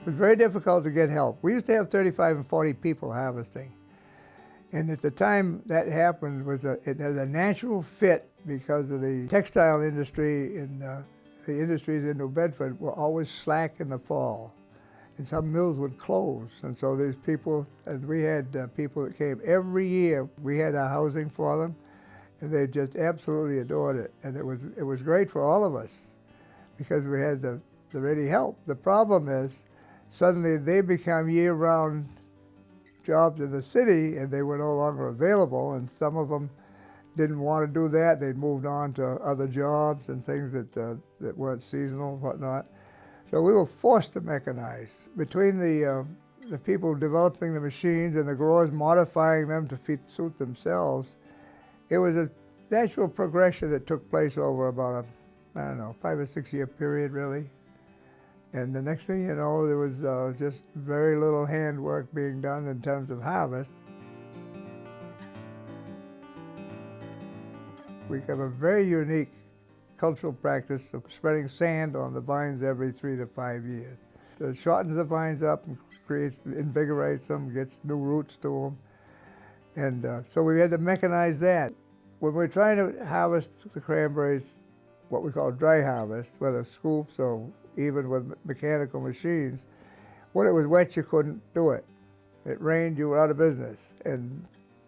was very difficult to get help. We used to have 35 and 40 people harvesting. And at the time that happened, it had a natural fit because of the textile industry and the industries in New Bedford were always slack in the fall. And some mills would close. And so these people, and we had people that came every year. We had our housing for them, and they just absolutely adored it. And it was great for all of us because we had the ready help. The problem is suddenly they become year-round jobs in the city, and they were no longer available, and some of them didn't want to do that. They'd moved on to other jobs and things that weren't seasonal and whatnot. So we were forced to mechanize. Between the people developing the machines and the growers modifying them to suit themselves, it was a natural progression that took place over about a, 5 or 6 year period, really. And the next thing you know, there was just very little handwork being done in terms of harvest. We have a very unique cultural practice of spreading sand on the vines every 3 to 5 years. It shortens the vines up and invigorates them, gets new roots to them. And so we had to mechanize that. When we're trying to harvest the cranberries, what we call dry harvest, whether scoops or even with mechanical machines, when it was wet, you couldn't do it. It rained, you were out of business, and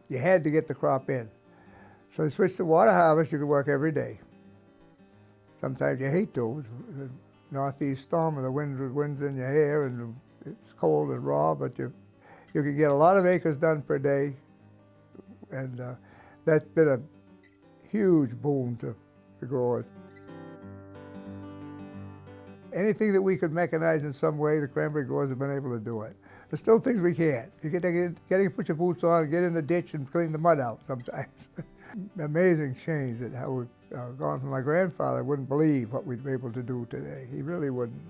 you had to get the crop in. So you switched to water harvest, you could work every day. Sometimes you hate to. The northeast storm and the wind's in your hair, and it's cold and raw, but you can get a lot of acres done per day, and that's been a huge boom to the growers. Anything that we could mechanize in some way, the cranberry growers have been able to do it. There's still things we can't. You get to put your boots on, get in the ditch and clean the mud out sometimes. Amazing change at how we've gone from my grandfather. Wouldn't believe what we'd be able to do today. He really wouldn't.